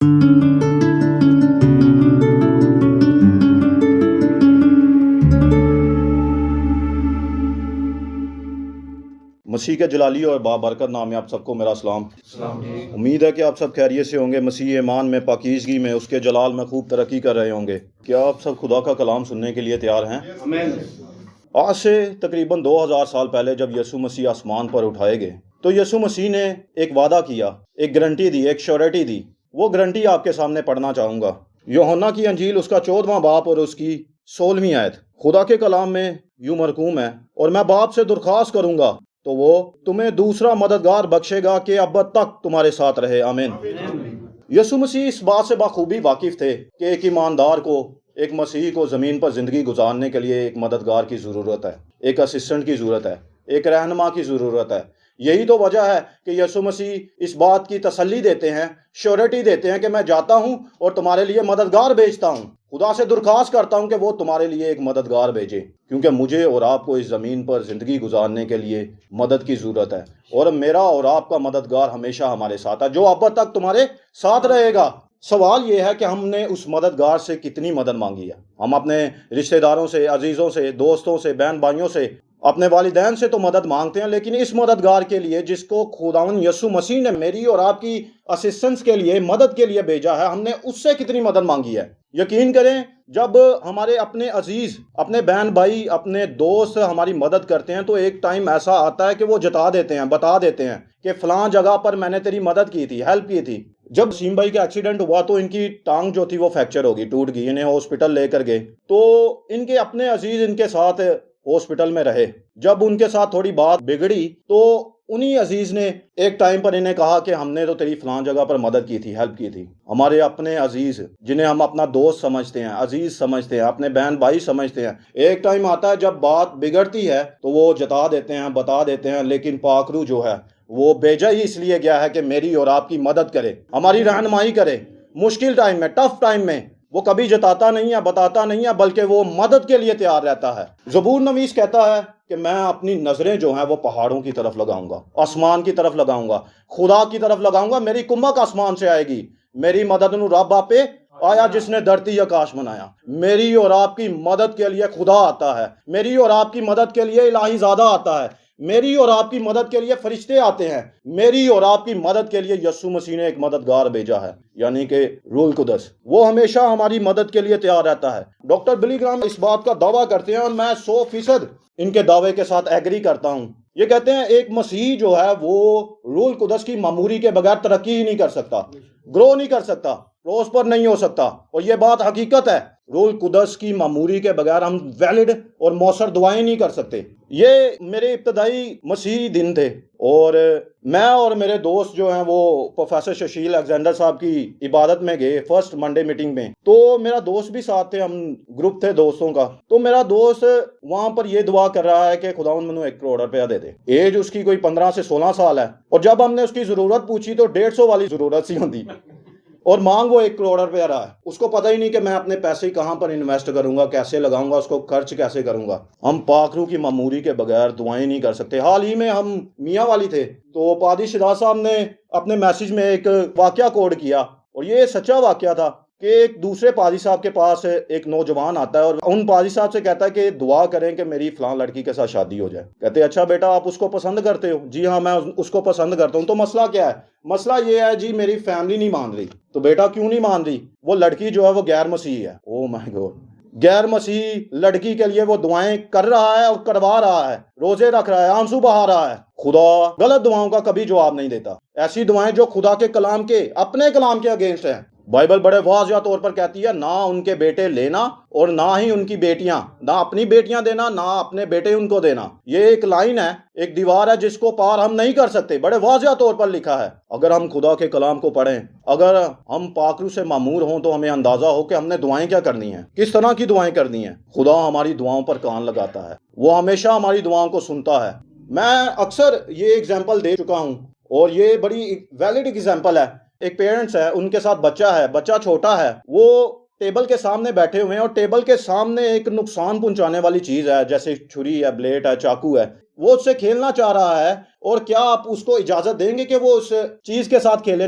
مسیح کے جلالی اور بابرکت نام میں آپ سب کو میرا سلام۔ امید ہے کہ آپ سب خیریت سے ہوں گے، مسیح ایمان میں، پاکیزگی میں، اس کے جلال میں خوب ترقی کر رہے ہوں گے۔ کیا آپ سب خدا کا کلام سننے کے لیے تیار ہیں؟ آج سے تقریباً 2000 سال پہلے جب یسوع مسیح آسمان پر اٹھائے گئے تو یسوع مسیح نے ایک وعدہ کیا، ایک گارنٹی دی، ایک شیورٹی دی۔ وہ گارنٹی آپ کے سامنے پڑھنا چاہوں گا۔ یوحنا کی انجیل اس کا 14واں باب اور اس کی 16ویں آیت۔ خدا کے کلام میں یوں مرقوم ہے، اور میں باپ سے درخواست کروں گا تو وہ تمہیں دوسرا مددگار بخشے گا کہ ابد تک تمہارے ساتھ رہے۔ آمین۔ یسوع مسیح اس بات سے بخوبی واقف تھے کہ ایک ایماندار کو، ایک مسیحی کو زمین پر زندگی گزارنے کے لیے ایک مددگار کی ضرورت ہے، ایک اسسٹنٹ کی ضرورت ہے، ایک رہنما کی ضرورت ہے۔ یہی تو وجہ ہے کہ یسوع مسیح اس بات کی تسلی دیتے ہیں، شیورٹی دیتے ہیں کہ میں جاتا ہوں اور تمہارے لیے مددگار بھیجتا ہوں۔ خدا سے درخواست کرتا ہوں کہ وہ تمہارے لیے ایک مددگار بھیجے، کیونکہ مجھے اور آپ کو اس زمین پر زندگی گزارنے کے لیے مدد کی ضرورت ہے، اور میرا اور آپ کا مددگار ہمیشہ ہمارے ساتھ ہے، جو اب تک تمہارے ساتھ رہے گا۔ سوال یہ ہے کہ ہم نے اس مددگار سے کتنی مدد مانگی ہے۔ ہم اپنے رشتہ داروں سے، عزیزوں سے، دوستوں سے، بہن بھائیوں سے، اپنے والدین سے تو مدد مانگتے ہیں، لیکن اس مددگار کے لیے جس کو خداوند یسوع مسیح نے میری اور آپ کی اسسٹنس کے لیے، مدد کے لیے بھیجا ہے، ہم نے اس سے کتنی مدد مانگی ہے۔ یقین کریں، جب ہمارے اپنے عزیز، اپنے بہن بھائی، اپنے دوست ہماری مدد کرتے ہیں تو ایک ٹائم ایسا آتا ہے کہ وہ جتا دیتے ہیں، بتا دیتے ہیں کہ فلاں جگہ پر میں نے تیری مدد کی تھی، ہیلپ کی تھی۔ جب سیم بھائی کا ایکسیڈنٹ ہوا تو ان کی ٹانگ جو تھی وہ فریکچر ہوگی، ٹوٹ گئی، انہیں ہاسپٹل لے کر گئے تو ان کے اپنے عزیز ان کے ساتھ ہاسپٹل میں رہے۔ جب ان کے ساتھ تھوڑی بات بگڑی تو انہی عزیز نے ایک ٹائم پر انہیں کہا کہ ہم نے تو تیری فلاں جگہ پر مدد کی تھی، ہیلپ کی تھی۔ ہمارے اپنے عزیز جنہیں ہم اپنا دوست سمجھتے ہیں، عزیز سمجھتے ہیں، اپنے بہن بھائی سمجھتے ہیں، ایک ٹائم آتا ہے جب بات بگڑتی ہے تو وہ جتا دیتے ہیں، بتا دیتے ہیں، لیکن پاک روح جو ہے وہ بھیجا ہی اس لیے گیا ہے کہ میری اور آپ کی مدد کرے، ہماری رہنمائی کرے۔ مشکل ٹائم میں، ٹف ٹائم میں وہ کبھی جتاتا نہیں ہے، بتاتا نہیں ہے، بلکہ وہ مدد کے لیے تیار رہتا ہے۔ زبور نویس کہتا ہے کہ میں اپنی نظریں جو ہیں وہ پہاڑوں کی طرف لگاؤں گا، آسمان کی طرف لگاؤں گا، خدا کی طرف لگاؤں گا۔ میری کمک آسمان سے آئے گی، میری مدد نو رب آپے آیا جس نے دھرتی آکاش بنایا۔ میری اور آپ کی مدد کے لیے خدا آتا ہے، میری اور آپ کی مدد کے لیے الہی زادہ آتا ہے، میری اور آپ کی مدد کے لیے فرشتے آتے ہیں، میری اور آپ کی مدد کے لیے یسوع مسیح نے ایک مددگار بھیجا ہے، یعنی کہ روح القدس۔ وہ ہمیشہ ہماری مدد کے لیے تیار رہتا ہے۔ ڈاکٹر بلی گرام اس بات کا دعویٰ کرتے ہیں اور میں 100% ان کے دعوے کے ساتھ ایگری کرتا ہوں۔ یہ کہتے ہیں ایک مسیح جو ہے وہ روح القدس کی معموری کے بغیر ترقی ہی نہیں کر سکتا، گرو نہیں کر سکتا، پروسپر نہیں ہو سکتا، اور یہ بات حقیقت ہے۔ روح القدس کی معموری کے بغیر ہم ویلڈ اور مؤثر دعائیں نہیں کر سکتے۔ یہ میرے ابتدائی مسیحی دن تھے، اور میں اور میرے دوست جو ہیں وہ پروفیسر ششیل الیگزینڈر صاحب کی عبادت میں گئے، فرسٹ منڈے میٹنگ میں۔ تو میرا دوست بھی ساتھ تھے، ہم گروپ تھے دوستوں کا۔ تو میرا دوست وہاں پر یہ دعا کر رہا ہے کہ خداوند منو 1 کروڑ روپیہ دے دے۔ ایج اس کی کوئی 15 سے 16 سال ہے، اور جب ہم نے اس کی ضرورت پوچھی تو 150 والی ضرورت سی ہوتی، اور مانگ وہ 1 کروڑ روپیہ رہا ہے۔ اس کو پتہ ہی نہیں کہ میں اپنے پیسے کہاں پر انویسٹ کروں گا، کیسے لگاؤں گا، اس کو خرچ کیسے کروں گا۔ ہم پاک روح کی معموری کے بغیر دعائیں نہیں کر سکتے۔ حال ہی میں ہم میاں والی تھے تو پادری شہزاد صاحب نے اپنے میسیج میں ایک واقعہ کوڈ کیا، اور یہ سچا واقعہ تھا کہ ایک دوسرے پادری صاحب کے پاس ایک نوجوان آتا ہے اور ان پادری صاحب سے کہتا ہے کہ دعا کریں کہ میری فلاں لڑکی کے ساتھ شادی ہو جائے۔ کہتے اچھا بیٹا آپ اس کو پسند کرتے ہو؟ جی ہاں میں اس کو پسند کرتا ہوں۔ تو مسئلہ کیا ہے؟ مسئلہ یہ ہے جی میری فیملی نہیں مان رہی۔ تو بیٹا کیوں نہیں مان رہی؟ وہ لڑکی جو ہے وہ غیر مسیحی ہے۔ او مائی گاڈ، غیر مسیحی لڑکی کے لیے وہ دعائیں کر رہا ہے اور کروا رہا ہے، روزے رکھ رہا ہے، آنسو بہا رہا ہے۔ خدا غلط دعاؤں کا کبھی جواب نہیں دیتا، ایسی دعائیں جو خدا کے کلام کے، اپنے کلام کے اگینسٹ ہیں۔ بائبل بڑے واضح طور پر کہتی ہے نہ ان کے بیٹے لینا اور نہ ہی ان کی بیٹیاں، نہ اپنی بیٹیاں دینا، نہ اپنے بیٹے ان کو دینا۔ یہ ایک لائن ہے، ایک دیوار ہے جس کو پار ہم نہیں کر سکتے، بڑے واضح طور پر لکھا ہے۔ اگر ہم خدا کے کلام کو پڑھیں، اگر ہم پاک روح سے معمور ہوں تو ہمیں اندازہ ہو کہ ہم نے دعائیں کیا کرنی ہیں، کس طرح کی دعائیں کرنی ہیں۔ خدا ہماری دعاؤں پر کان لگاتا ہے، وہ ہمیشہ ہماری دعاؤں کو سنتا ہے۔ میں اکثر یہ ایگزامپل دے چکا ہوں، اور یہ بڑی ویلڈ ایگزامپل ہے۔ ایک پیرنٹس ہے، ان کے ساتھ بچہ ہے، بچہ چھوٹا ہے، وہ ٹیبل کے سامنے بیٹھے ہوئے ہیں، اور ٹیبل کے سامنے ایک نقصان پہنچانے والی چیز ہے، جیسے چھری ہے، بلیڈ ہے، چاقو ہے۔ وہ اس سے کھیلنا چاہ رہا ہے، اور کیا آپ اس کو اجازت دیں گے کہ وہ اس چیز کے ساتھ کھیلیں؟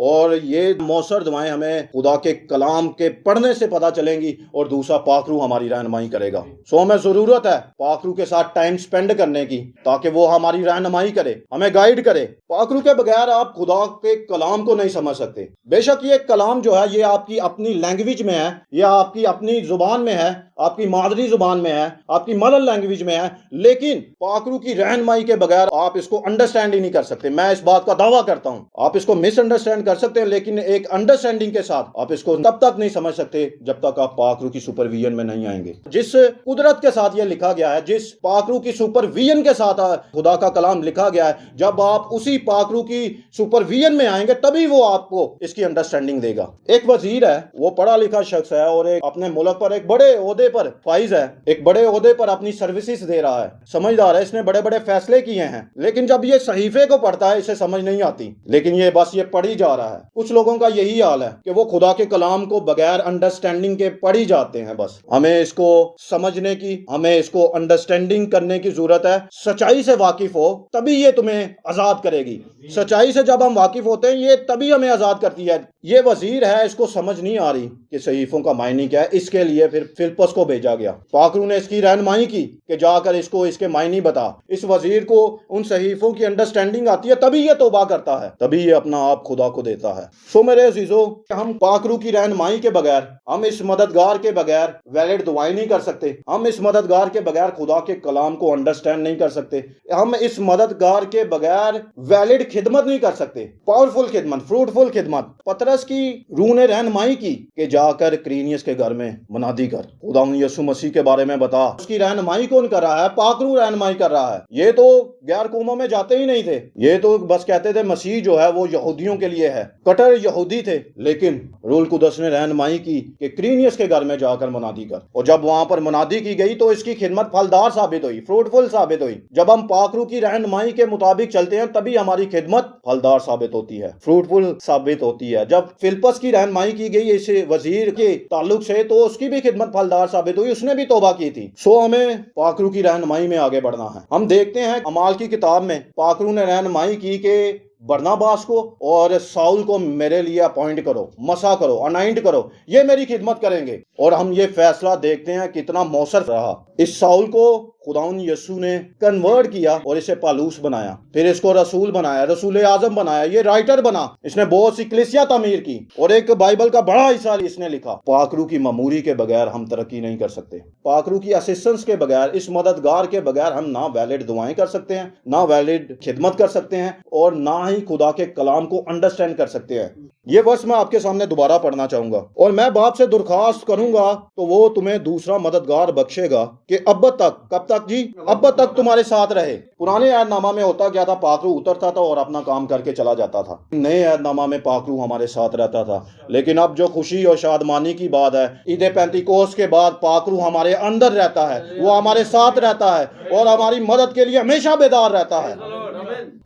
اور یہ مؤثر دعائیں ہمیں خدا کے کلام کے پڑھنے سے پتہ چلیں گی، اور دوسرا پاک روح ہماری رہنمائی کرے گا۔ ہمیں ضرورت ہے پاک روح کے ساتھ ٹائم سپینڈ کرنے کی، تاکہ وہ ہماری رہنمائی کرے، ہمیں گائیڈ کرے۔ پاک روح کے بغیر آپ خدا کے کلام کو نہیں سمجھ سکتے۔ بے شک یہ کلام جو ہے یہ آپ کی اپنی لینگویج میں ہے، یہ آپ کی اپنی زبان میں ہے، آپ کی مادری زبان میں ہے، آپ کی مدر لینگویج میں ہے، لیکن پاک روح کی رہنمائی کے بغیر آپ اس کو انڈرسٹینڈ ہی نہیں کر سکتے۔ میں اس بات کا دعویٰ کرتا ہوں، آپ اس کو مس انڈرسٹینڈ کر سکتے ہیں، لیکن ایک انڈرسٹینڈنگ کے ساتھ آپ اس کو تب تک نہیں سمجھ سکتے جب تک آپ پاک روح کی سپرویژن میں نہیں آئیں گے۔ جس قدرت کے ساتھ یہ لکھا گیا ہے، جس پاک روح کی سپرویژن کے ساتھ خدا کا کلام لکھا گیا ہے، جب آپ اسی پاک روح کی سپرویژن میں آئیں گے تبھی وہ آپ کو اس کی انڈرسٹینڈنگ دے گا۔ ایک وزیر ہے، وہ پڑھا لکھا شخص ہے، اور ایک اپنے ملک پر ایک بڑے عہدے پر فائز ہے، ایک بڑے عہدے پر اپنی سروسز دے رہا ہے، سمجھدار ہے، اس نے بڑے بڑے فیصلے کیے ہیں، لیکن جب یہ صحیفے کو پڑھتا ہے اسے سمجھ نہیں آتی، لیکن یہ بس یہ پڑھی جا رہا ہے۔ کچھ لوگوں کا یہی حال ہے کہ وہ خدا کے کلام کو بغیر انڈرسٹینڈنگ کے پڑھی جاتے ہیں۔ بس ہمیں اس کو سمجھنے کی، ہمیں اس کو انڈرسٹینڈنگ کرنے کی ضرورت ہے۔ سچائی سے واقف ہو تبھی یہ تمہیں آزاد کرے گی۔ سچائی سے جب ہم واقف ہوتے ہیں یہ تبھی ہمیں آزاد کرتی ہے۔ یہ وزیر ہے، اس کو سمجھ نہیں آ رہی کہ صحیفوں کا معنی کیا ہے، اس کے لیے پھر فلپس کو بھیجا گیا۔ پاک روح نے اس کی رہنمائی کی کہ جا کر اس کو اس کے معنی بتا۔ اس وزیر کو ان صحیفوں کی انڈرسٹینڈنگ آتی ہے، تبھی یہ توبہ کرتا ہے، تبھی یہ اپنا آپ خدا کو دیتا ہے۔ سو میرے عزیزو، ہم پاک روح کی رہنمائی کے بغیر، ہم اس مددگار کے بغیر ویلڈ دعائیں نہیں کر سکتے، ہم اس مددگار کے بغیر خدا کے کلام کو انڈرسٹینڈ نہیں کر سکتے، ہم اس مددگار کے بغیر ویلڈ خدمت نہیں کر سکتے، پاورفل خدمت، فروٹفل خدمت۔ پطرس کی روح نے رہنمائی کی کہ جا کر قرینیس کے گھر میں منادی کر، خدا یسوع مسیح کے بارے میں بتا۔ اس کی رہنمائی کون کر رہا ہے؟ پاک روح رہنمائی کر رہا ہے۔ یہ تو غیر قوموں میں جاتے ہی نہیں تھے، یہ تو بس کہتے تھے مسیح جو ہے وہ یہودیوں کے لیے ہے، کٹر یہودی تھے، لیکن روح القدس نے رہنمائی کی کہ قرینیس کے گھر میں جا کر منادی کر، اور جب وہاں پر منادی کی گئی تو اس کی خدمت پھلدار ثابت ہوئی، فروٹفل ثابت ہوئی۔ جب ہم پاک روح کی رہنمائی کے مطابق چلتے ہیں تبھی ہماری خدمت پھلدار ثابت ہوتی ہے، فروٹفل ثابت ہوتی ہے۔ جب فلپس کی رہنمائی کی گئی اس وزیر کے تعلق سے تو اس کی بھی خدمت پھلدار ثابت ہوئی، اس نے بھی توبہ کی تھی۔ سو ہمیں پاک روح کی رہنمائی میں آگے بڑھنا ہے۔ ہم دیکھتے ہیں اعمال کی کتاب میں پاک روح نے رہنمائی کی کہ برناباس کو اور ساؤل کو میرے لیے اپوائنٹ کرو، مسا کرو، انائنٹ کرو، یہ میری خدمت کریں گے۔ اور ہم یہ فیصلہ دیکھتے ہیں کتنا موثر رہا۔ اس ساؤل کو خداوند یسوع نے کنورٹ کیا اور اسے پالوس بنایا، پھر اس کو رسول بنایا، رسول اعظم بنایا، یہ رائٹر بنا، اس نے بہت سی کلیسیاں تعمیر کی اور ایک بائبل کا بڑا حصہ اس نے لکھا۔ پاک روح کی مموری کے بغیر ہم ترقی نہیں کر سکتے، پاک روح کی اسسٹنس کے بغیر، اس مددگار کے بغیر ہم نہ ویلڈ دعائیں کر سکتے ہیں، نہ ویلڈ خدمت کر سکتے ہیں، اور نہ ہی خدا کے کلام کو انڈرسٹینڈ کر سکتے ہیں۔ یہ ورس میں آپ کے سامنے دوبارہ پڑھنا چاہوں گا، اور میں باپ سے درخواست کروں گا تو وہ تمہیں دوسرا مددگار بخشے گا کہ ابد تک، کب تک جی؟ ابد تک تمہارے ساتھ رہے۔ پرانے عہد نامہ میں ہوتا کیا تھا؟ پاک روح اترتا تھا اور اپنا کام کر کے چلا جاتا تھا۔ نئے عہد نامہ میں پاک روح ہمارے ساتھ رہتا تھا، لیکن اب جو خوشی اور شادمانی کی بات ہے، عید پینتیکوست کے بعد پاک روح ہمارے اندر رہتا ہے، وہ ہمارے ساتھ رہتا ہے اور ہماری مدد کے لیے ہمیشہ بیدار رہتا ہے۔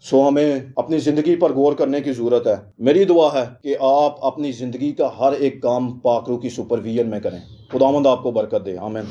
سو ہمیں اپنی زندگی پر غور کرنے کی ضرورت ہے۔ میری دعا ہے کہ آپ اپنی زندگی کا ہر ایک کام پاک روح کی سپرویژن میں کریں۔ خداوند آپ کو برکت دے، آمین۔